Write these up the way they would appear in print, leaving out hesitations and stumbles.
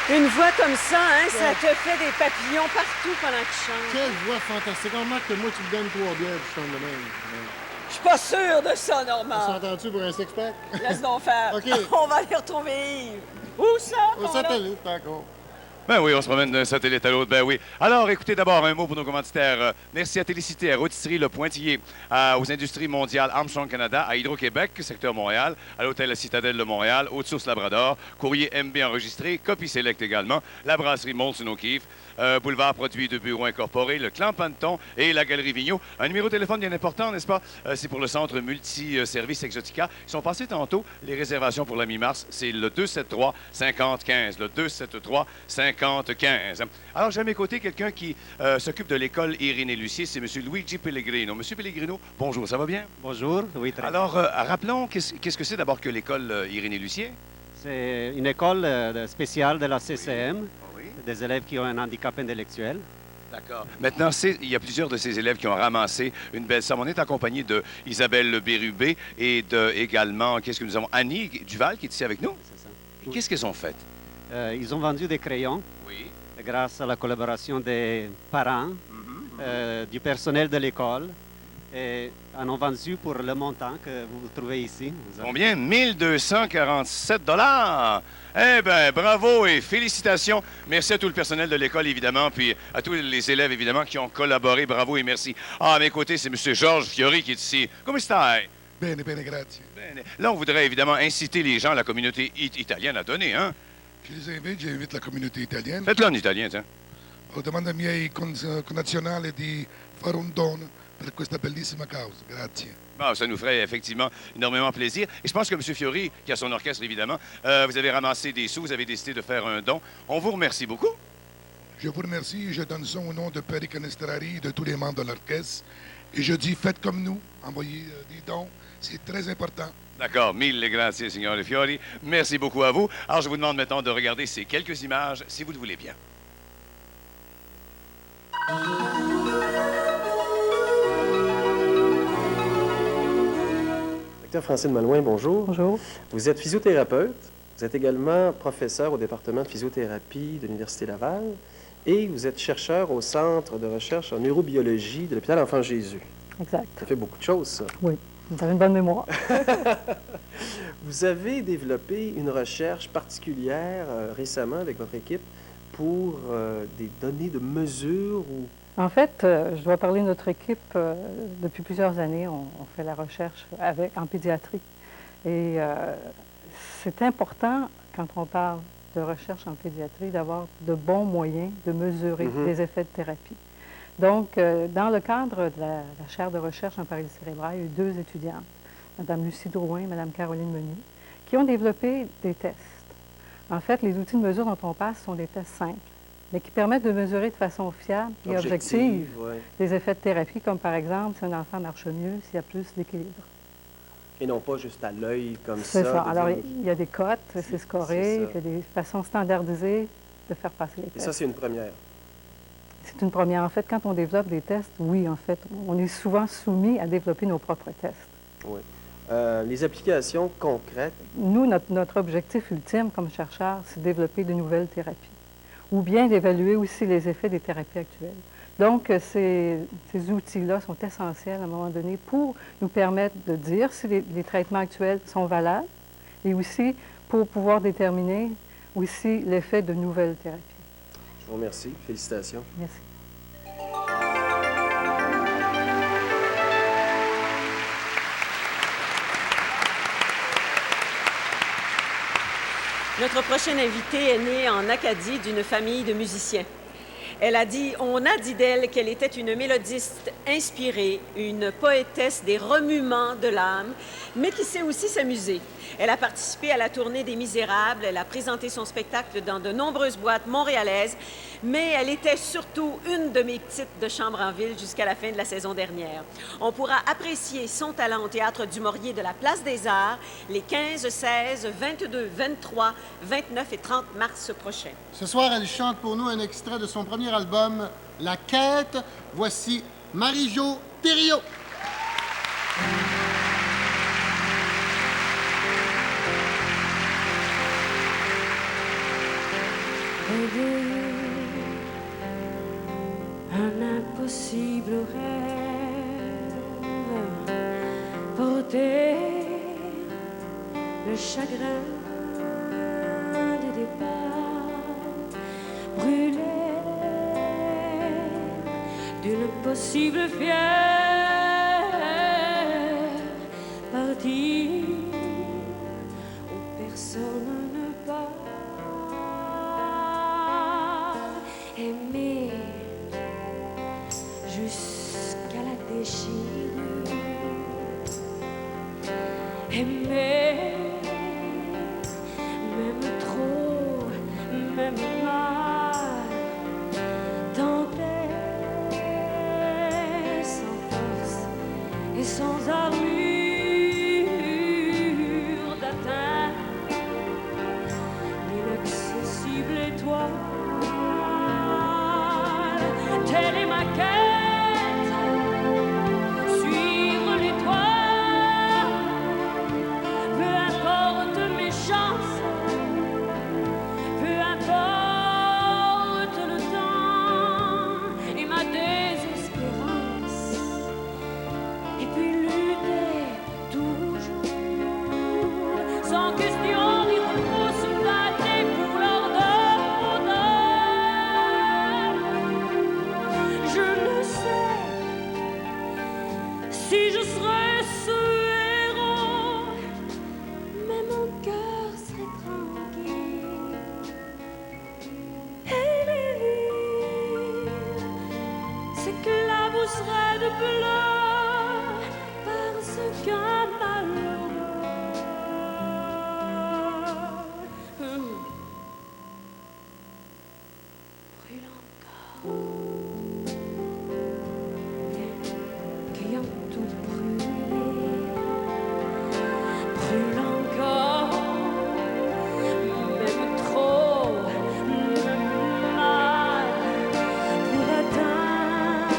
Une voix comme ça, hein, ça te fait des papillons partout pendant que tu chantes. Quelle voix fantastique. On remarque que moi, tu me donnes 3 bières puis je chante de même. Je suis pas sûre de ça, On Normand. s'entend-tu pour un six-pack? Laisse donc faire. OK. On va aller retrouver Yves. Où ça? Au qu'on a? satellite, d'accord. Ben oui, on se promène d'un satellite à l'autre, ben oui. Alors, écoutez d'abord un mot pour nos commanditaires. Merci à Télécité, à Rôtisserie Le Pointillé, aux Industries mondiales Armstrong Canada, à Hydro-Québec, secteur Montréal, à l'Hôtel La Citadelle de Montréal, Haute-Source Labrador, Courrier MB enregistré, Copie Select également, la brasserie Molson O'Keeffe, Boulevard Produits de Bureau Incorporé, le Clan Panton et la Galerie Vigneault. Un numéro de téléphone bien important, n'est-ce pas? C'est pour le centre multi-service Exotica. Ils sont passés tantôt, les réservations pour la mi-mars, c'est le 273-5015, le 273-5015. Alors, j'ai à mes côtés quelqu'un qui s'occupe de l'école Irénée Lucier, c'est M. Luigi Pellegrino. M. Pellegrino, bonjour, ça va bien? Bonjour, oui, très bien. Alors, rappelons, qu'est-ce que c'est d'abord que l'école Irénée Lucier? C'est une école spéciale de la CCM, Oui. des élèves qui ont un handicap intellectuel. D'accord. Maintenant, il y a plusieurs de ces élèves qui ont ramassé une belle somme. On est accompagné de Isabelle Bérubé et également, qu'est-ce que nous avons? Annie Duval qui est ici avec nous. C'est ça. Et qu'est-ce qu'ils ont fait? Ils ont vendu des crayons Oui. grâce à la collaboration des parents, du personnel de l'école, et en ont vendu pour le montant que vous trouvez ici. Vous avez- Combien? 1247 $. Eh bien, bravo et félicitations. Merci à tout le personnel de l'école, évidemment, puis à tous les élèves, évidemment, qui ont collaboré. Bravo et merci. Ah, à mes côtés, c'est M. Georges Fiori qui est ici. Comment stai? Bene, bene, grazie. Bene. Là, on voudrait évidemment inciter les gens, la communauté italienne à donner, hein? J'invite la communauté italienne. Faites-le en italien, tiens. Demando ai miei connazionali di fare un dono per questa bellissima causa. Grazie. Bon, ça nous ferait effectivement énormément plaisir. Et je pense que M. Fiori, qui a son orchestre, évidemment, vous avez ramassé des sous, vous avez décidé de faire un don. On vous remercie beaucoup. Je vous remercie. Je donne ça au nom de Perry Canestrari et de tous les membres de l'orchestre. Et je dis, faites comme nous. Envoyez des dons. C'est très important. D'accord, mille grazie, signore Fiori. Merci beaucoup à vous. Alors, je vous demande maintenant de regarder ces quelques images, si vous le voulez bien. Docteur Francine Malouin, bonjour. Bonjour. Vous êtes physiothérapeute. Vous êtes également professeur au département de physiothérapie de l'Université Laval et vous êtes chercheur au Centre de recherche en neurobiologie de l'hôpital Enfant Jésus. Exact. Ça fait beaucoup de choses, ça. Oui, vous avez une bonne mémoire. Vous avez développé une recherche particulière récemment avec votre équipe pour des données de mesure ou... En fait, je dois parler de notre équipe. Depuis plusieurs années, on fait la recherche en pédiatrie. Et c'est important, quand on parle de recherche en pédiatrie, d'avoir de bons moyens de mesurer les effets de thérapie. Donc, dans le cadre de la chaire de recherche en paralysie cérébrale, il y a eu 2 étudiantes, Mme Lucie Drouin et Mme Caroline Meunier, qui ont développé des tests. En fait, les outils de mesure dont on passe sont des tests simples, mais qui permettent de mesurer de façon fiable et objective ouais. les effets de thérapie, comme par exemple, si un enfant marche mieux, s'il y a plus d'équilibre. Et non pas juste à l'œil comme C'est ça. de Alors, dire- il y a des cotes, c'est scoré, ça. il y a des façons standardisées de faire passer les Et tests. ça, c'est une première. C'est une première. En fait, quand on développe des tests, oui, en fait, on est souvent soumis à développer nos propres tests. Oui. Les applications concrètes, Nous, notre objectif ultime comme chercheurs, c'est de développer de nouvelles thérapies ou bien d'évaluer aussi les effets des thérapies actuelles. Donc, ces outils-là sont essentiels à un moment donné pour nous permettre de dire si les traitements actuels sont valables et aussi pour pouvoir déterminer aussi l'effet de nouvelles thérapies. je vous remercie. Félicitations. Merci. Notre prochaine invitée est née en Acadie d'une famille de musiciens. On a dit d'elle qu'elle était une mélodiste inspirée, une poétesse des remuements de l'âme, mais qui sait aussi s'amuser. Elle a participé à la tournée des Misérables, elle a présenté son spectacle dans de nombreuses boîtes montréalaises, mais elle était surtout une de mes petites de chambre en ville jusqu'à la fin de la saison dernière. On pourra apprécier son talent au Théâtre du Maurier de la Place des Arts les 15, 16, 22, 23, 29 et 30 mars prochains. Ce soir, elle chante pour nous un extrait de son premier album, La Quête. Voici Marie-Jo Thériault. réveiller un impossible rêve, porter le chagrin des départs, brûler d'une possible fièvre, partir où personne ne part, aimer jusqu'à la déchirure, aimer même trop, même mal, tenter sans force et sans armure d'atteindre l'inaccessible étoile. Telle est ma quête, suivre l'étoile, peu importe mes chances, peu importe le temps et ma désespérance, et puis lutter toujours, sans question ni repos, se battre pour l'ordre. Je ne sais si je serais ce héros, mais mon cœur serait tranquille. Et les villes s'éclabousseraient de bleu parce qu'un malheureux brûle encore. Qu'ayant tout brûlé, brûle encore, même trop, même mal, pour atteindre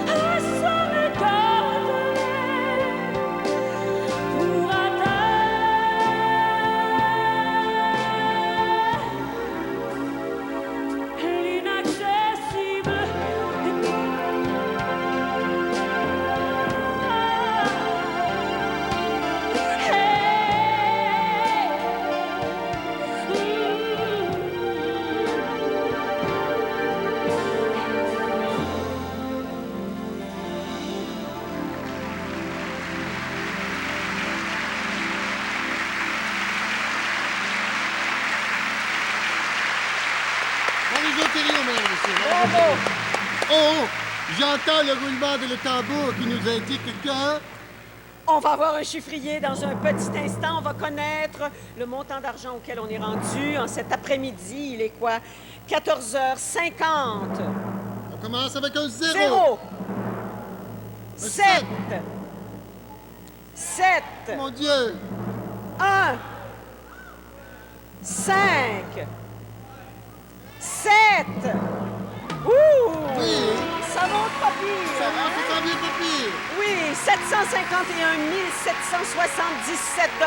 à son étoile, pour atteindre l'inaccessible Marie-Jo Thériault, mesdames et messieurs. Bravo! Oh, j'entends le roulement de le tambour qui nous indique que... On va avoir un chiffrier dans un petit instant. On va connaître le montant d'argent auquel on est rendu. En cet après-midi, il est quoi? 14h50. On commence avec un 0. 0. Un 7. 7. Mon Dieu! 1. 5. 7. Ouh! Oui. Ça monte pas pire. Ça va, hein? ça s'en vient pas pire. Oui, 751 777 $.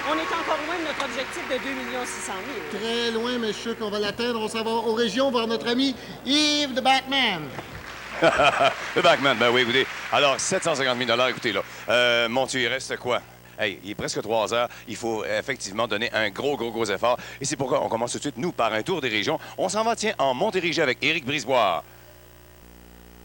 On est encore loin de notre objectif de 2 600 000. Très loin, mais je suis sûr qu'on va l'atteindre. On s'en va aux régions voir notre ami Yves de Batman. Le Backman, ben oui, écoutez. Alors, 750 000 écoutez, là. Mon Dieu, il reste quoi? Hey, il est presque 3 heures. Il faut effectivement donner un gros effort. Et c'est pourquoi on commence tout de suite, nous, par un tour des régions. On s'en va, tiens, en Montérégie avec Éric Brisebois.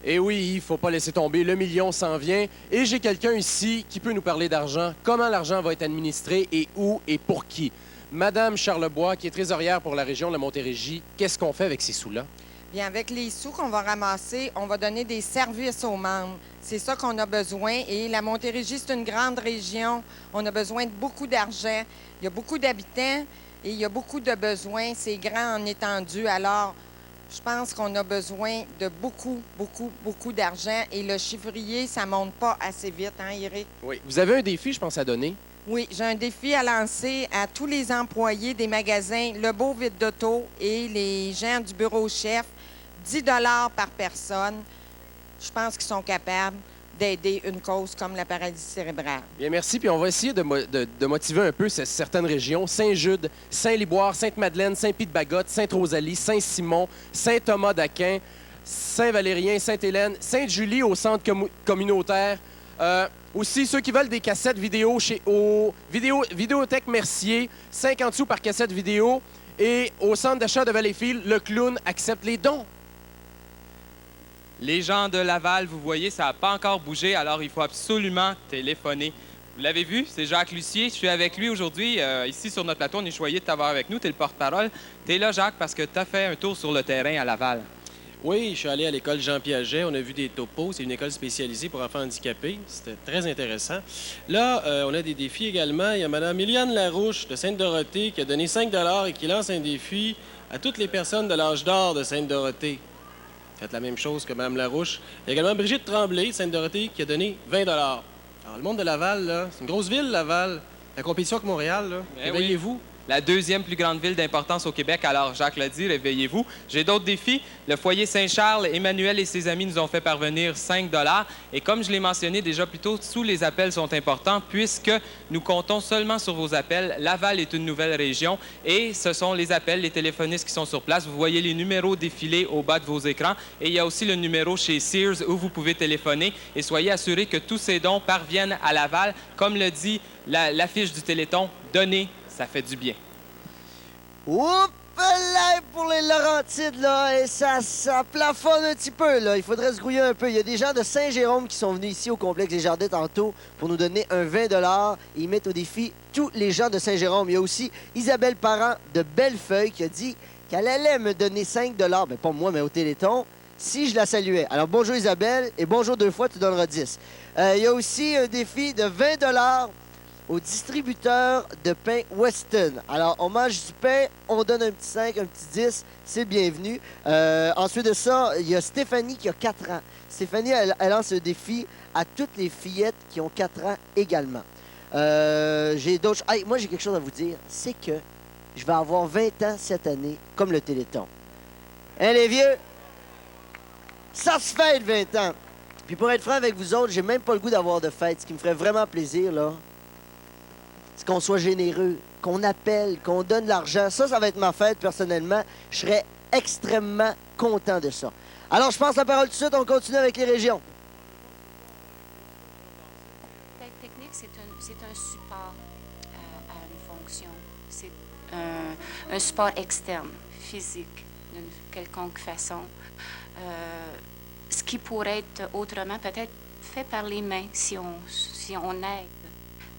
Et oui, il faut pas laisser tomber. Le million s'en vient. Et j'ai quelqu'un ici qui peut nous parler d'argent. Comment l'argent va être administré et où et pour qui? Madame Charlebois, qui est trésorière pour la région de la Montérégie, qu'est-ce qu'on fait avec ces sous-là? Bien, avec les sous qu'on va ramasser, on va donner des services aux membres. C'est ça qu'on a besoin. Et la Montérégie, c'est une grande région. On a besoin de beaucoup d'argent. Il y a beaucoup d'habitants et il y a beaucoup de besoins. C'est grand en étendue. Alors, je pense qu'on a besoin de beaucoup d'argent. Et le chiffrier, ça ne monte pas assez vite, hein, Éric? Oui. Vous avez un défi, je pense, à donner? Oui, j'ai un défi à lancer à tous les employés des magasins Le Beau Vide d'Auto et les gens du bureau chef. 10 $ par personne. Je pense qu'ils sont capables d'aider une cause comme la paralysie cérébrale. Bien, merci. Puis on va essayer de motiver un peu certaines régions. Saint-Jude, Saint-Liboire, Sainte-Madeleine, Saint-Pie-de-Bagotte, Sainte-Rosalie, Saint-Simon, Saint-Thomas d'Aquin, Saint-Valérien, Sainte-Hélène, Sainte-Julie au centre communautaire. Aussi, ceux qui veulent des cassettes vidéo au Vidéothèque Mercier, 50 sous par cassette vidéo. Et au centre d'achat de Valleyfield, le clown accepte les dons. Les gens de Laval, vous voyez, ça n'a pas encore bougé, alors il faut absolument téléphoner. Vous l'avez vu, c'est Jacques Lucier. Je suis avec lui aujourd'hui, ici sur notre plateau. On est choyé de t'avoir avec nous. Tu es le porte-parole. Tu es là, Jacques, parce que tu as fait un tour sur le terrain à Laval. Oui, je suis allé à l'école Jean Piaget. On a vu des topos. C'est une école spécialisée pour enfants handicapés. C'était très intéressant. Là, on a des défis également. Il y a Mme Éliane Larouche de Sainte-Dorothée qui a donné 5 $ et qui lance un défi à toutes les personnes de l'âge d'or de Sainte-Dorothée. Faites la même chose que Mme Larouche. Il y a également Brigitte Tremblay de Sainte-Dorothée qui a donné 20 $. Alors, le monde de Laval, là, c'est une grosse ville, Laval. La compétition avec Montréal, là. Réveillez-vous. La deuxième plus grande ville d'importance au Québec. Alors, Jacques l'a dit, réveillez-vous. J'ai d'autres défis. Le foyer Saint-Charles, Emmanuel et ses amis nous ont fait parvenir 5 $. Et comme je l'ai mentionné déjà plus tôt, tous les appels sont importants puisque nous comptons seulement sur vos appels. Laval est une nouvelle région et ce sont les appels, les téléphonistes qui sont sur place. Vous voyez les numéros défiler au bas de vos écrans. Et il y a aussi le numéro chez Sears où vous pouvez téléphoner. Et soyez assurés que tous ces dons parviennent à Laval. Comme le dit l'affiche du Téléthon, donner, ça fait du bien. Oups là pour les Laurentides, là, et ça plafonne un petit peu, là. Il faudrait se grouiller un peu. Il y a des gens de Saint-Jérôme qui sont venus ici au complexe des Jardins tantôt pour nous donner un 20 $. Ils mettent au défi tous les gens de Saint-Jérôme. Il y a aussi Isabelle Parent de Bellefeuille qui a dit qu'elle allait me donner 5 $, mais pas moi, mais au Téléthon, si je la saluais. Alors, bonjour Isabelle, et bonjour 2 fois, tu donneras 10. Il y a aussi un défi de 20 $ au distributeur de pain Weston. Alors, on mange du pain, on donne un petit 5, un petit 10, c'est bienvenu. Ensuite de ça, il y a Stéphanie qui a 4 ans. Stéphanie, elle lance un défi à toutes les fillettes qui ont 4 ans également. J'ai d'autres... Hey, moi, j'ai quelque chose à vous dire, c'est que je vais avoir 20 ans cette année, comme le Téléthon. Hein, les vieux? Ça se fête, 20 ans! Puis pour être franc avec vous autres, j'ai même pas le goût d'avoir de fête. Ce qui me ferait vraiment plaisir, là, c'est qu'on soit généreux, qu'on appelle, qu'on donne de l'argent. Ça va être ma fête, personnellement. Je serais extrêmement content de ça. Alors, je passe la parole tout de suite. On continue avec les régions. L'aide technique, c'est un support à une fonction. C'est un support externe, physique, d'une quelconque façon. Ce qui pourrait être autrement, peut-être fait par les mains, si on aide.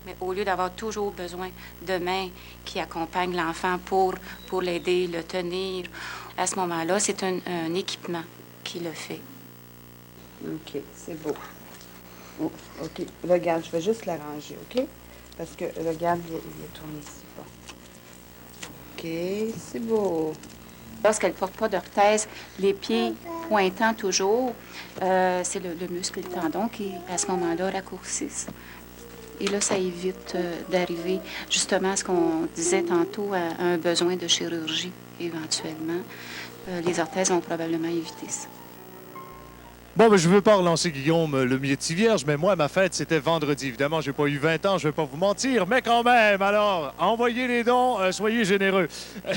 Mais au lieu d'avoir toujours besoin de mains qui accompagnent l'enfant pour l'aider, le tenir, à ce moment-là, c'est un équipement qui le fait. OK, c'est beau. Oh, OK, regarde, je vais juste l'arranger, OK? Parce que, regarde, il est tourné ici. Bon. OK, c'est beau. Lorsqu'elle ne porte pas d'orthèse, les pieds pointant toujours, c'est le muscle et le tendon qui, à ce moment-là, raccourcissent. Et là, ça évite d'arriver justement à ce qu'on disait tantôt, à un besoin de chirurgie éventuellement. Les orthèses vont probablement éviter ça. Bon, ben, je ne veux pas relancer Guillaume le Mieti Vierge, mais moi, ma fête, c'était vendredi. Évidemment, j'ai pas eu 20 ans, je ne vais pas vous mentir, mais quand même, alors, envoyez les dons, soyez généreux.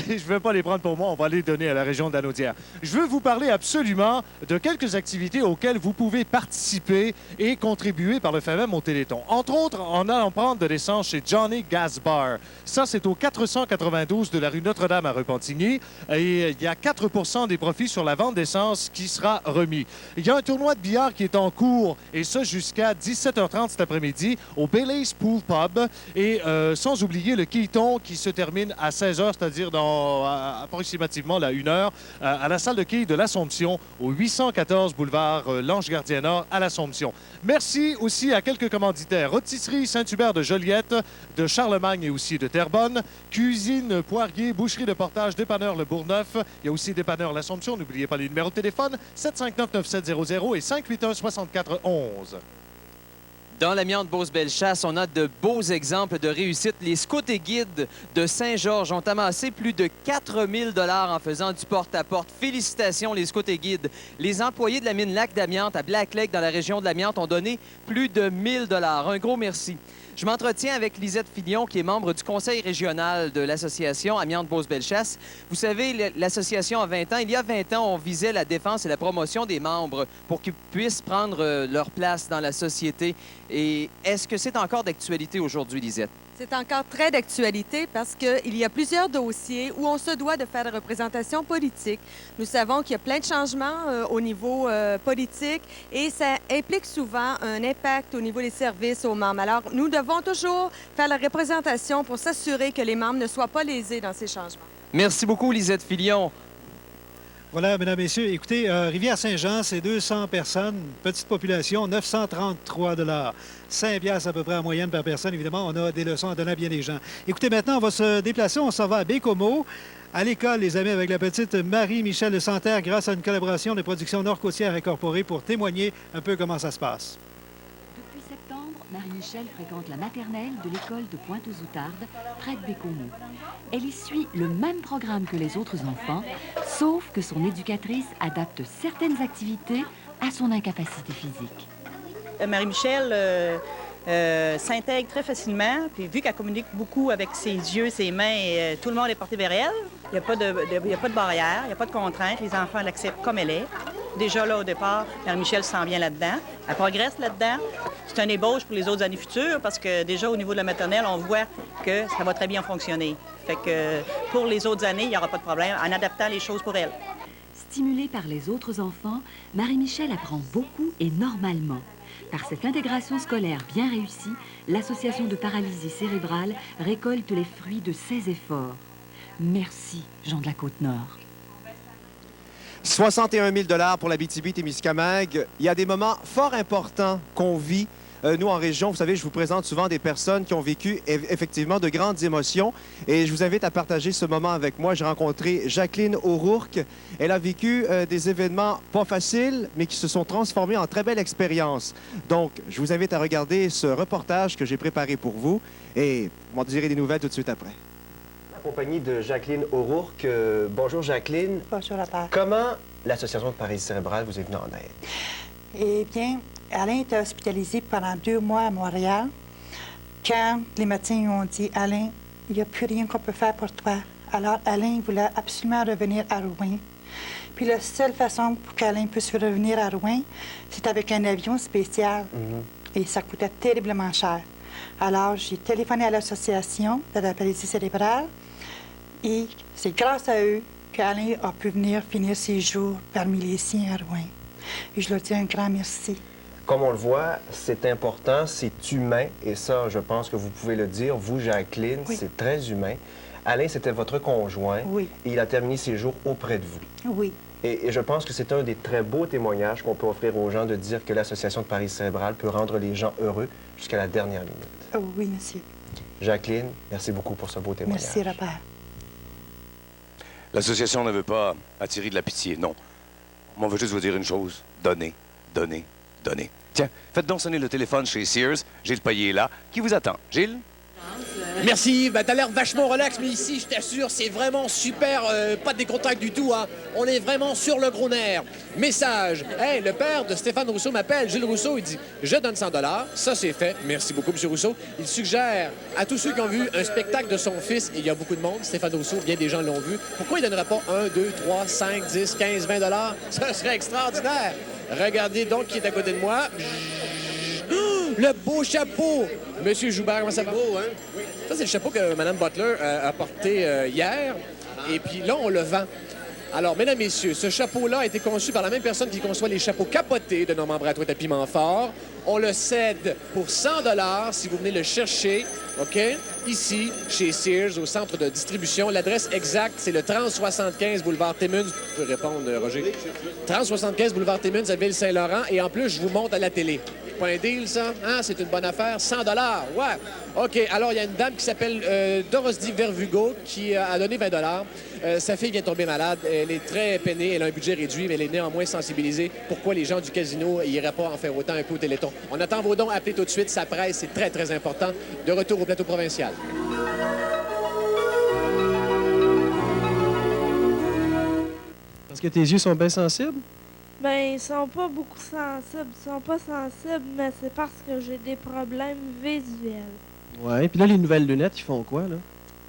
Je ne vais pas les prendre pour moi, on va les donner à la région d'Anaudière. Je veux vous parler absolument de quelques activités auxquelles vous pouvez participer et contribuer par le fait même au Téléthon. Entre autres, en allant prendre de l'essence chez Johnny Gas Bar. Ça, c'est au 492 de la rue Notre-Dame à Repentigny. Et il y a 4 % des profits sur la vente d'essence qui sera remis. Il y a un tournoi de billard qui est en cours, et ça jusqu'à 17h30 cet après-midi au Bailey's Pool Pub. Et sans oublier le quilleton qui se termine à 16h, c'est-à-dire dans approximativement la 1h, à la salle de quilles de l'Assomption, au 814 boulevard Lange-Gardien-Nord à l'Assomption. Merci aussi à quelques commanditaires. Rôtisserie Saint-Hubert de Joliette, de Charlemagne et aussi de Terrebonne. Cuisine Poirier, boucherie de Portage, dépanneur Le Bourgneuf. Il y a aussi dépanneur l'Assomption. N'oubliez pas les numéros de téléphone, 759-9700 et 581-6411. Dans l'amiante Beauce-Bellechasse, on a de beaux exemples de réussite. Les scouts et guides de Saint-Georges ont amassé plus de 4 000 $ en faisant du porte-à-porte. Félicitations, les scouts et guides. Les employés de la mine Lac d'Amiante à Black Lake, dans la région de l'Amiante, ont donné plus de 1 000 $. Un gros merci. Je m'entretiens avec Lisette Filion, qui est membre du conseil régional de l'association Amiante Beauce-Bellechasse. Vous savez, l'association a 20 ans. Il y a 20 ans, on visait la défense et la promotion des membres pour qu'ils puissent prendre leur place dans la société. Et est-ce que c'est encore d'actualité aujourd'hui, Lisette? C'est encore très d'actualité parce qu'il y a plusieurs dossiers où on se doit de faire des représentations politiques. Nous savons qu'il y a plein de changements au niveau politique et ça implique souvent un impact au niveau des services aux membres. Alors, nous devons toujours faire la représentation pour s'assurer que les membres ne soient pas lésés dans ces changements. Merci beaucoup, Lisette Filion. Voilà, mesdames, messieurs. Écoutez, Rivière-Saint-Jean, c'est 200 personnes, petite population, 933 $. 5 piastres à peu près en moyenne par personne. Évidemment, on a des leçons à donner à bien des gens. Écoutez, maintenant, on va se déplacer. On s'en va à Bécomo, à l'école, les amis, avec la petite Marie-Michel de Santerre, grâce à une collaboration des productions Nord-Côtières incorporées pour témoigner un peu comment ça se passe. Depuis septembre, Marie-Michel fréquente la maternelle de l'école de Pointe-aux-Outardes, près de Bécomo. Elle y suit le même programme que les autres enfants, sauf que son éducatrice adapte certaines activités à son incapacité physique. Marie-Michel s'intègre très facilement, puis vu qu'elle communique beaucoup avec ses yeux, ses mains, tout le monde est porté vers elle. Il n'y a pas de barrière, il n'y a pas de contrainte. Les enfants l'acceptent comme elle est. Déjà, là, au départ, Marie-Michel se sent bien là-dedans. Elle progresse là-dedans. C'est un ébauche pour les autres années futures parce que déjà, au niveau de la maternelle, on voit que ça va très bien fonctionner. Fait que pour les autres années, il n'y aura pas de problème en adaptant les choses pour elle. Stimulée par les autres enfants, Marie-Michel apprend beaucoup et normalement. Par cette intégration scolaire bien réussie, l'Association de paralysie cérébrale récolte les fruits de ses efforts. Merci, Jean de la Côte-Nord. 61 000 $ pour l'Abitibi-Témiscamingue. Il y a des moments fort importants qu'on vit. Nous, en région, vous savez, je vous présente souvent des personnes qui ont vécu effectivement de grandes émotions. Et je vous invite à partager ce moment avec moi. J'ai rencontré Jacqueline O'Rourke. Elle a vécu des événements pas faciles, mais qui se sont transformés en très belle expérience. Donc, je vous invite à regarder ce reportage que j'ai préparé pour vous. Et on va dire des nouvelles tout de suite après. En compagnie de Jacqueline O'Rourke. Bonjour, Jacqueline. Bonjour, Papa. Comment l'Association de paralysie cérébrale vous est venue en aide? Eh bien, Alain était hospitalisé pendant 2 mois à Montréal. Quand les médecins ont dit « Alain, il n'y a plus rien qu'on peut faire pour toi », alors Alain voulait absolument revenir à Rouen. Puis la seule façon pour qu'Alain puisse revenir à Rouen, c'est avec un avion spécial. Et ça coûtait terriblement cher. Alors, j'ai téléphoné à l'Association de la paralysie cérébrale et c'est grâce à eux qu'Alain a pu venir finir ses jours parmi les siens à Rouen. Et je leur dis un grand merci. Comme on le voit, c'est important, c'est humain, et ça, je pense que vous pouvez le dire. Vous, Jacqueline, c'est très humain. Alain, c'était votre conjoint, et il a terminé ses jours auprès de vous. Oui. Et je pense que c'est un des très beaux témoignages qu'on peut offrir aux gens de dire que l'Association de paralysie cérébrale peut rendre les gens heureux jusqu'à la dernière minute. Oh, oui, monsieur. Jacqueline, merci beaucoup pour ce beau témoignage. Merci, Robert. L'association ne veut pas attirer de la pitié, non. On veut juste vous dire une chose. Donnez, donnez, donnez. Tiens, faites donc sonner le téléphone chez Sears. Gilles Payet est là. Qui vous attend? Gilles? Merci. Ben, t'as l'air vachement relax, mais ici, je t'assure, c'est vraiment super. Pas de décontracte du tout, hein. On est vraiment sur le gros nerf. Message. Hey, le père de Stéphane Rousseau m'appelle. Gilles Rousseau, il dit « Je donne 100 $. Ça, c'est fait. Merci beaucoup, M. Rousseau. Il suggère à tous ceux qui ont vu un spectacle de son fils, et il y a beaucoup de monde, Stéphane Rousseau, bien des gens l'ont vu, pourquoi il ne donnerait pas 1, 2, 3, 5, 10, 15, 20 $? Ça serait extraordinaire. Regardez donc qui est à côté de moi. Le beau chapeau! Monsieur Joubert, comment ça va? Beau, hein? Oui. Ça, c'est le chapeau que Mme Butler a porté hier. Et puis là, on le vend. Alors, mesdames, messieurs, ce chapeau-là a été conçu par la même personne qui conçoit les chapeaux capotés de Normand Bratoit à Pimentfort. On le cède pour 100 $ si vous venez le chercher, OK? Ici, chez Sears, au centre de distribution. L'adresse exacte, c'est le 3075 boulevard Timmins. Tu peux répondre, Roger. 3075 boulevard Timmins à Ville-Saint-Laurent. Et en plus, je vous montre à la télé. Pas un deal, ça? Hein? C'est une bonne affaire? 100 $. Ouais. OK. Alors, il y a une dame qui s'appelle Dorothy Vervugo qui a donné 20 $. Sa fille vient de tomber malade. Elle est très peinée. Elle a un budget réduit, mais elle est néanmoins sensibilisée. Pourquoi les gens du casino n'iraient pas en faire autant un peu au Téléthon? On attend vos dons. Appelez tout de suite. Ça presse. C'est très, très important. De retour au plateau provincial. Parce que tes yeux sont bien sensibles? Ben, ils sont pas beaucoup sensibles. Ils sont pas sensibles, mais c'est parce que j'ai des problèmes visuels. Ouais. Puis là, les nouvelles lunettes, ils font quoi, là?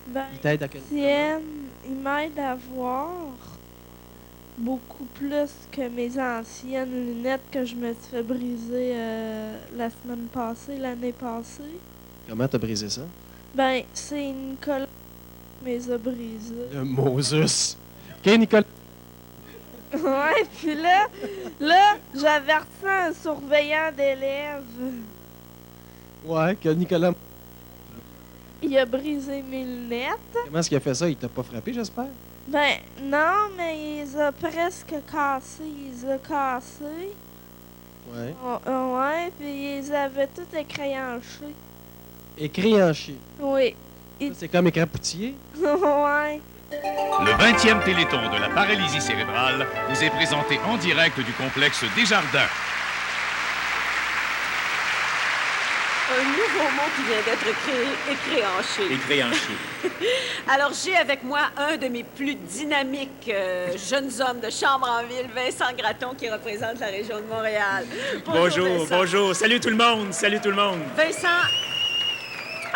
Ben, Ils t'aident à quel... ils m'aident à voir beaucoup plus que mes anciennes lunettes que je me suis fait briser la semaine passée, l'année passée. Comment t'as brisé ça? Ben, c'est Nicolas qui me les a brisées. Le Moses. OK, Nicolas. Ouais, puis là, j'avais reçu un surveillant d'élèves. Ouais, que Nicolas... Il a brisé mes lunettes. Comment est-ce qu'il a fait ça? Il t'a pas frappé, j'espère? Ben, non, mais il les a presque cassés. Il les a cassés. Ouais. Ouais, puis il les avait tous écréanchés. Écréanché. Oui. C'est comme écrapoutilé. Ouais. Le 20e Téléthon de la paralysie cérébrale vous est présenté en direct du complexe Desjardins. Un nouveau mot qui vient d'être créé, écréanché. Écréanché. Alors, j'ai avec moi un de mes plus dynamiques jeunes hommes de Chambre-en-Ville, Vincent Gratton, qui représente la région de Montréal. Bonjour, Vincent. bonjour. Salut tout le monde, salut tout le monde. Vincent,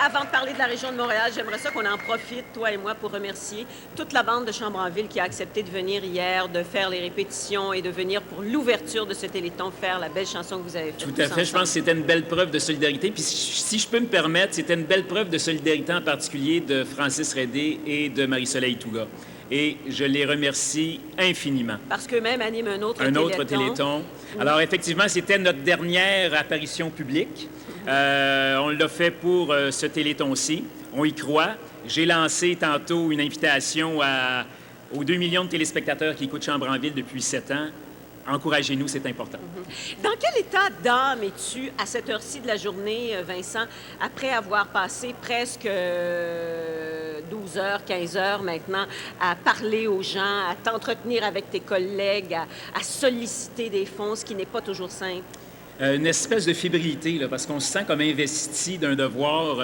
avant de parler de la région de Montréal, j'aimerais ça qu'on en profite, toi et moi, pour remercier toute la bande de Chambre-en-Ville qui a accepté de venir hier, de faire les répétitions et de venir pour l'ouverture de ce Téléthon, faire la belle chanson que vous avez faite. Tout à fait. Je pense que c'était une belle preuve de solidarité. Puis si je peux me permettre, c'était une belle preuve de solidarité en particulier de Francis Redé et de Marie-Soleil Touga. Et je les remercie infiniment. Parce qu'eux-mêmes animent un autre Téléthon. Alors, effectivement, c'était notre dernière apparition publique. On l'a fait pour ce Téléthon-ci. On y croit. J'ai lancé tantôt une invitation aux 2 millions de téléspectateurs qui écoutent Chambre-en-Ville depuis 7 ans. Encouragez-nous, c'est important. Dans quel état d'âme es-tu à cette heure-ci de la journée, Vincent, après avoir passé presque 12 heures, 15 heures maintenant à parler aux gens, à t'entretenir avec tes collègues, à solliciter des fonds, ce qui n'est pas toujours simple? Une espèce de fébrilité, là, parce qu'on se sent comme investi d'un devoir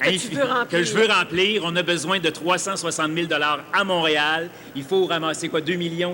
que je veux remplir. On a besoin de 360 000 à Montréal. Il faut ramasser, 2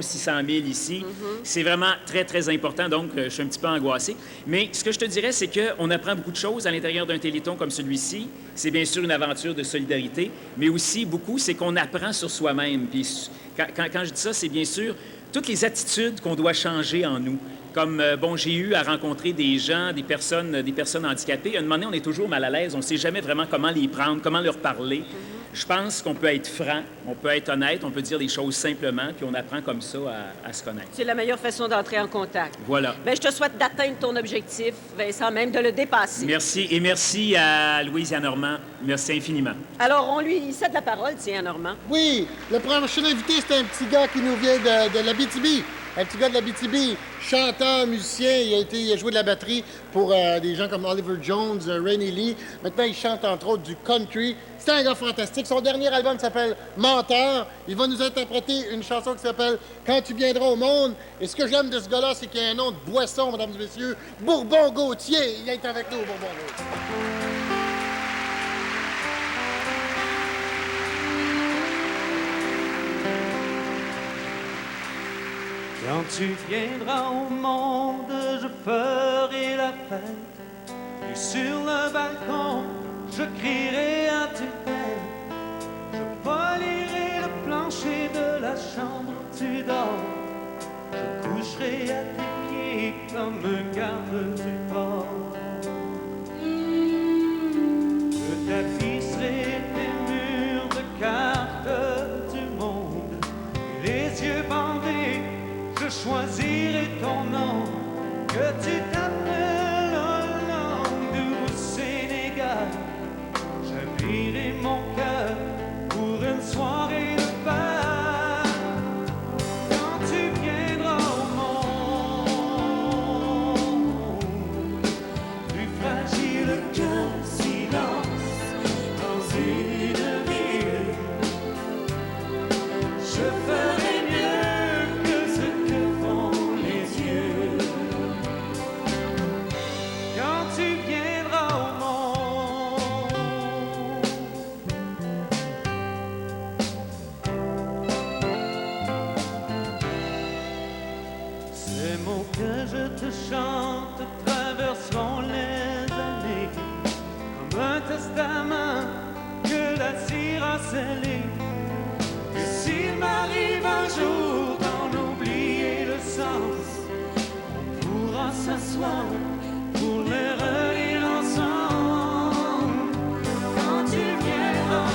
600 000 ici. C'est vraiment très, très important, donc je suis un petit peu angoissé. Mais ce que je te dirais, c'est qu'on apprend beaucoup de choses à l'intérieur d'un Téléthon comme celui-ci. C'est bien sûr une aventure de solidarité, mais aussi beaucoup, c'est qu'on apprend sur soi-même. Puis quand je dis ça, c'est bien sûr toutes les attitudes qu'on doit changer en nous. Comme, j'ai eu à rencontrer des gens, des personnes handicapées. À un moment donné, on est toujours mal à l'aise. On ne sait jamais vraiment comment les prendre, comment leur parler. Je pense qu'on peut être franc, on peut être honnête, on peut dire des choses simplement, puis on apprend comme ça à se connaître. C'est la meilleure façon d'entrer en contact. Voilà. Bien, je te souhaite d'atteindre ton objectif, Vincent, même de le dépasser. Merci. Et merci à Louise et à Normand. Merci infiniment. Alors, on lui cède la parole, tiens, à Normand. Oui, le prochain invité, c'est un petit gars qui nous vient de l'Abitibi. Un petit gars de l'Abitibi, chanteur, musicien, il a joué de la batterie pour des gens comme Oliver Jones, Rainy Lee. Maintenant, il chante entre autres du country. C'est un gars fantastique. Son dernier album s'appelle Menteur. Il va nous interpréter une chanson qui s'appelle Quand tu viendras au monde. Et ce que j'aime de ce gars-là, c'est qu'il a un nom de boisson, mesdames et messieurs. Bourbon-Gauthier. Il est avec nous, Bourbon-Gauthier. Quand tu viendras au monde, je ferai la fête. Et sur le balcon, je crierai à tue-tête. Je polirai le plancher de la chambre où tu dors. Je coucherai à tes pieds comme un garde du port. Je tapisserai tes murs de cartes du monde. Et les yeux bandés, je choisirai ton nom, que tu t'appelles Hollande ou Sénégal. J'abrirai mon cœur pour une soirée de bal. Quand tu viendras au monde, plus fragile qu'un silence dans une ville, je ferai mieux que ce que font les yeux. scellé. Et s'il m'arrive un jour d'en oublier le sens, on pourra s'asseoir pour les relire ensemble. Quand tu viendras,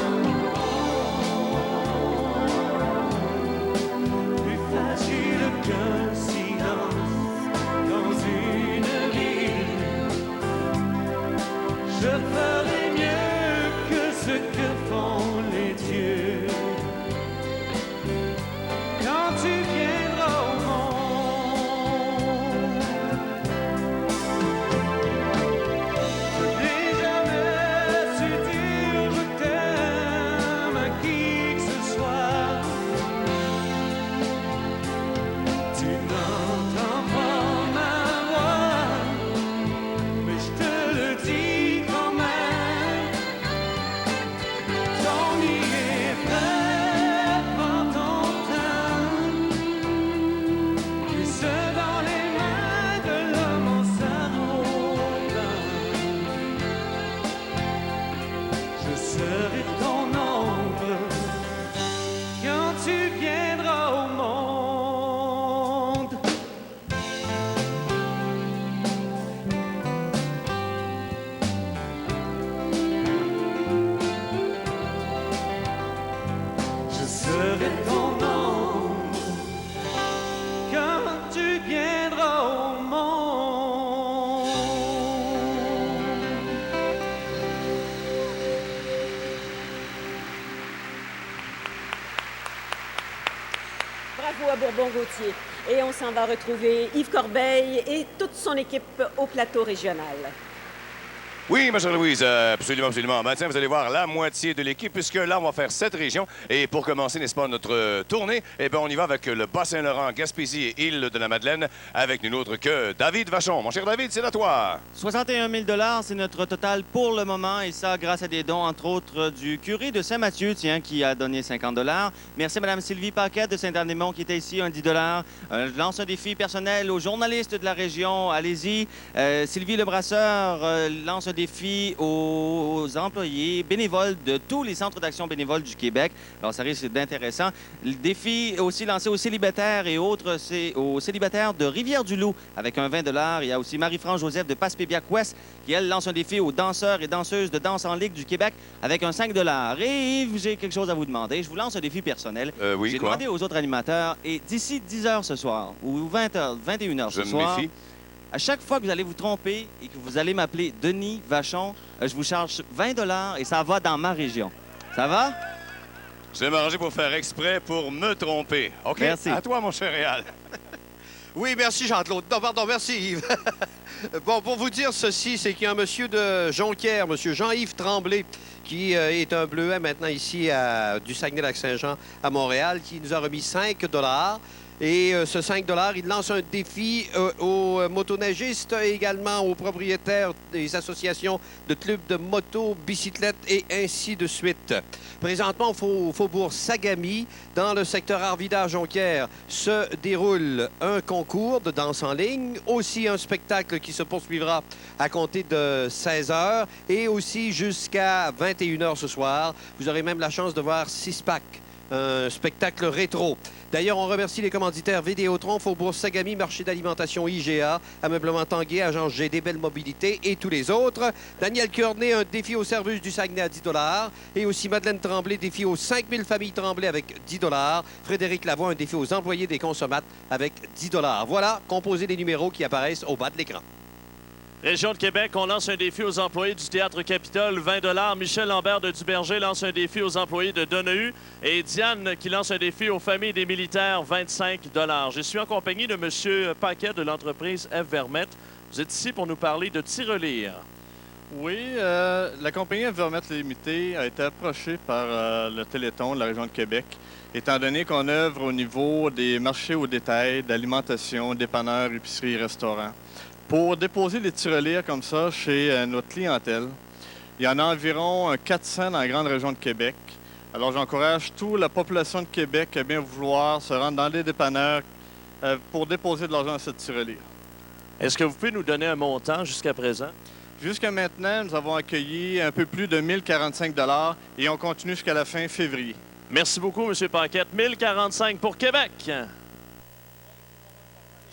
plus fragile qu'un silence dans une ville, je ferai mieux que ce que font les dieux. Quand tu viendras au monde, je n'ai jamais su dire je t'aime à qui que ce soit. Tu n'entends pas ma voix, mais je te le dis quand même. Ton lit est prêt, prends ton temps. Et ce dans les mains de l'homme en sarrau blanc. Je serai ton ombre quand tu viendras au monde. Je serai ton ombre quand tu viendras au monde. Bravo à Bourbon-Gauthier. Et on s'en va retrouver Yves Corbeil et toute son équipe au plateau régional. Oui, ma chère Louise, absolument, absolument. Tiens, vous allez voir la moitié de l'équipe, puisque là, on va faire 7 régions. Et pour commencer, n'est-ce pas, notre tournée, eh bien, on y va avec le Bas-Saint-Laurent, Gaspésie et Île-de-la-Madeleine, avec nul autre que David Vachon. Mon cher David, c'est à toi. 61 000 $, c'est notre total pour le moment, et ça grâce à des dons, entre autres, du curé de Saint-Mathieu, tiens, qui a donné 50 $. Merci à Mme Sylvie Paquette de Saint-Anne-des-Monts qui était ici, un 10 $. Je lance un défi personnel aux journalistes de la région. Allez-y. Sylvie Lebrasseur lance un défi aux employés bénévoles de tous les centres d'action bénévoles du Québec. Alors, ça risque d'intéressant. Le défi est aussi lancé aux célibataires et autres, c'est aux célibataires de Rivière-du-Loup avec un 20 $. Il y a aussi Marie-France Joseph de Passepébiac-Ouest qui, elle, lance un défi aux danseurs et danseuses de danse en ligue du Québec avec un 5 $. Et Yves, j'ai quelque chose à vous demander. Je vous lance un défi personnel. Oui, j'ai quoi? demandé aux autres animateurs, et d'ici 10 h ce soir, ou 20 h, 21 h ce Je me soir, méfie. à chaque fois que vous allez vous tromper et que vous allez m'appeler Denis Vachon, je vous charge 20 $ et ça va dans ma région. Ça va? Je vais m'arranger pour faire exprès pour me tromper. OK? Merci. À toi, mon cher Réal. Oui, merci Jean-Claude. Non, pardon, merci Yves. Bon, pour vous dire ceci, c'est qu'il y a un monsieur de Jonquière, monsieur Jean-Yves Tremblay, qui est un bleuet maintenant ici du Saguenay-Lac-Saint-Jean à Montréal, qui nous a remis 5 $. Et ce 5 $, il lance un défi aux motoneigistes et également aux propriétaires des associations de clubs de moto, bicyclettes et ainsi de suite. Présentement, au Faubourg Sagami, dans le secteur Arvida-Jonquière, se déroule un concours de danse en ligne, aussi un spectacle qui se poursuivra à compter de 16 h et aussi jusqu'à 21 h ce soir. Vous aurez même la chance de voir Six-Pack, un spectacle rétro. D'ailleurs, on remercie les commanditaires Vidéotron, Faubourg Sagami, Marché d'alimentation IGA, Ameublement Tanguay, Agence GD, Belle Mobilité et tous les autres. Daniel Kearney, un défi au service du Saguenay à 10 $. Et aussi Madeleine Tremblay, défi aux 5000 familles Tremblay avec 10 $. Frédéric Lavoie, un défi aux employés des consommates avec 10 $. Voilà, composez les numéros qui apparaissent au bas de l'écran. Région de Québec, on lance un défi aux employés du Théâtre Capitole, 20 $. Michel Lambert de Duberger lance un défi aux employés de Donahue. Et Diane qui lance un défi aux familles des militaires, 25 $. Je suis en compagnie de M. Paquet de l'entreprise F. Vermette. Vous êtes ici pour nous parler de tirelire. Oui, la compagnie F. Vermette Limitée a été approchée par le Téléthon de la région de Québec, étant donné qu'on œuvre au niveau des marchés au détail, d'alimentation, dépanneurs, épiceries, restaurants. Pour déposer des tirelires comme ça chez notre clientèle, il y en a environ 400 dans la grande région de Québec. Alors, j'encourage toute la population de Québec à bien vouloir se rendre dans les dépanneurs pour déposer de l'argent à cette tirelire. Est-ce que vous pouvez nous donner un montant jusqu'à présent? Jusqu'à maintenant, nous avons accueilli un peu plus de 1045 et on continue jusqu'à la fin février. Merci beaucoup, M. Paquette. 1045 pour Québec.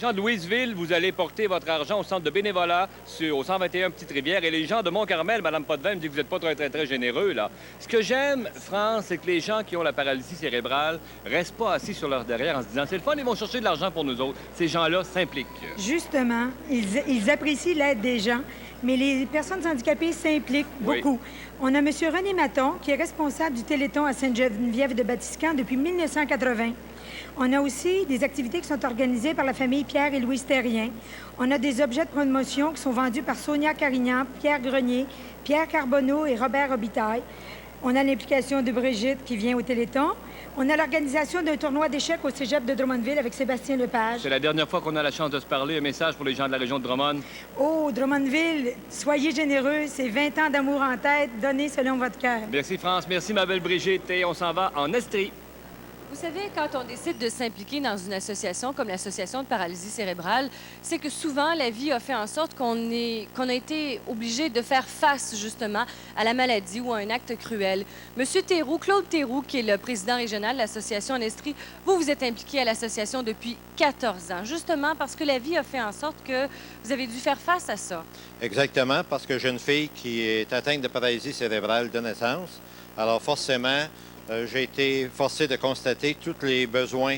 gens de Louisville, vous allez porter votre argent au centre de bénévolat au 121 Petite-Rivière. Et les gens de Mont-Carmel, Mme Potvin me dit que vous n'êtes pas très généreux, là. Ce que j'aime, France, c'est que les gens qui ont la paralysie cérébrale restent pas assis sur leur derrière en se disant « c'est le fun, ils vont chercher de l'argent pour nous autres ». Ces gens-là s'impliquent. Justement, ils apprécient l'aide des gens, mais les personnes handicapées s'impliquent beaucoup. On a M. René Maton, qui est responsable du Téléthon à Sainte-Geneviève-de-Batiscan depuis 1980. On a aussi des activités qui sont organisées par la famille Pierre et Louise Terrien. On a des objets de promotion qui sont vendus par Sonia Carignan, Pierre Grenier, Pierre Carbonneau et Robert Robitaille. On a l'implication de Brigitte qui vient au Téléthon. On a l'organisation d'un tournoi d'échecs au cégep de Drummondville avec Sébastien Lepage. C'est la dernière fois qu'on a la chance de se parler. Un message pour les gens de la région de Drummond. Oh, Drummondville, soyez généreux. C'est 20 ans d'amour en tête. Donnez selon votre cœur. Merci, France. Merci, ma belle Brigitte. Et on s'en va en Estrie. Vous savez, quand on décide de s'impliquer dans une association comme l'Association de paralysie cérébrale, c'est que souvent, la vie a fait en sorte qu'on a été obligé de faire face, justement, à la maladie ou à un acte cruel. Monsieur Théroux, Claude Théroux, qui est le président régional de l'Association en Estrie, vous êtes impliqué à l'association depuis 14 ans, justement parce que la vie a fait en sorte que vous avez dû faire face à ça. Exactement, parce que j'ai une fille qui est atteinte de paralysie cérébrale de naissance. Alors, forcément, j'ai été forcé de constater tous les besoins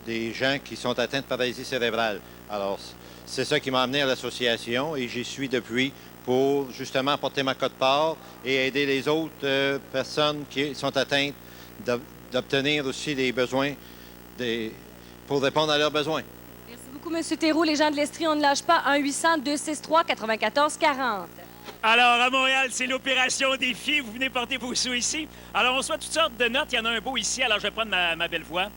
des gens qui sont atteints de paralysie cérébrale. Alors, c'est ça qui m'a amené à l'association et j'y suis depuis pour justement apporter ma quote-part et aider les autres personnes qui sont atteintes d'obtenir aussi des besoins pour répondre à leurs besoins. Merci beaucoup, M. Théroux. Les gens de l'Estrie, on ne lâche pas. 1-800-263-9440. Alors, à Montréal, c'est l'opération Défi. Vous venez porter vos sous ici. Alors, on reçoit toutes sortes de notes. Il y en a un beau ici, alors je vais prendre ma belle voix.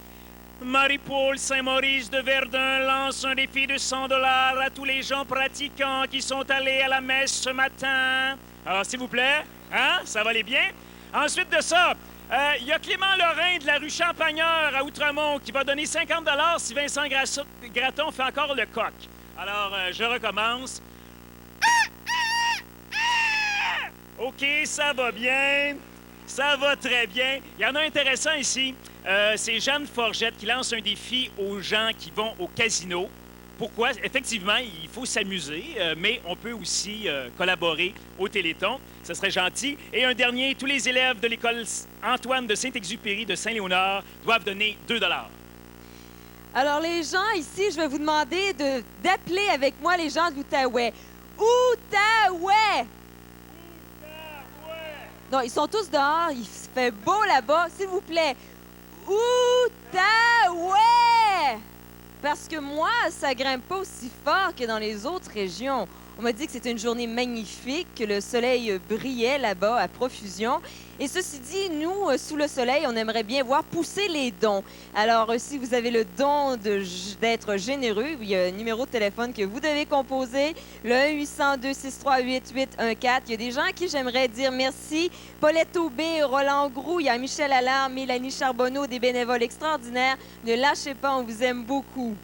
Marie-Paul Saint-Maurice de Verdun lance un défi de 100 $ à tous les gens pratiquants qui sont allés à la messe ce matin. Alors, s'il vous plaît, hein? Ça va aller bien? Ensuite de ça, il y a Clément Lorrain de la rue Champagneur à Outremont qui va donner 50 $ si Vincent Gratton fait encore le coq. Alors, je recommence. OK, ça va bien. Ça va très bien. Il y en a un intéressant ici. C'est Jeanne Forgette qui lance un défi aux gens qui vont au casino. Pourquoi? Effectivement, il faut s'amuser, mais on peut aussi collaborer au Téléthon. Ce serait gentil. Et un dernier, tous les élèves de l'école Antoine de Saint-Exupéry de Saint-Léonard doivent donner 2 $. Alors, les gens ici, je vais vous demander d'appeler avec moi les gens de l'Outaouais. Outaouais! Non, ils sont tous dehors. Il fait beau là-bas. S'il vous plaît. Outaouais! Parce que moi, ça grimpe pas aussi fort que dans les autres régions. On m'a dit que c'était une journée magnifique, que le soleil brillait là-bas à profusion. Et ceci dit, nous, sous le soleil, on aimerait bien voir pousser les dons. Alors, si vous avez le don d'être généreux, il y a un numéro de téléphone que vous devez composer, le 1-800-263-8814. Il y a des gens à qui j'aimerais dire merci. Paulette Aubé, Roland Groux, il y a Michel Allard, Mélanie Charbonneau, des bénévoles extraordinaires. Ne lâchez pas, on vous aime beaucoup.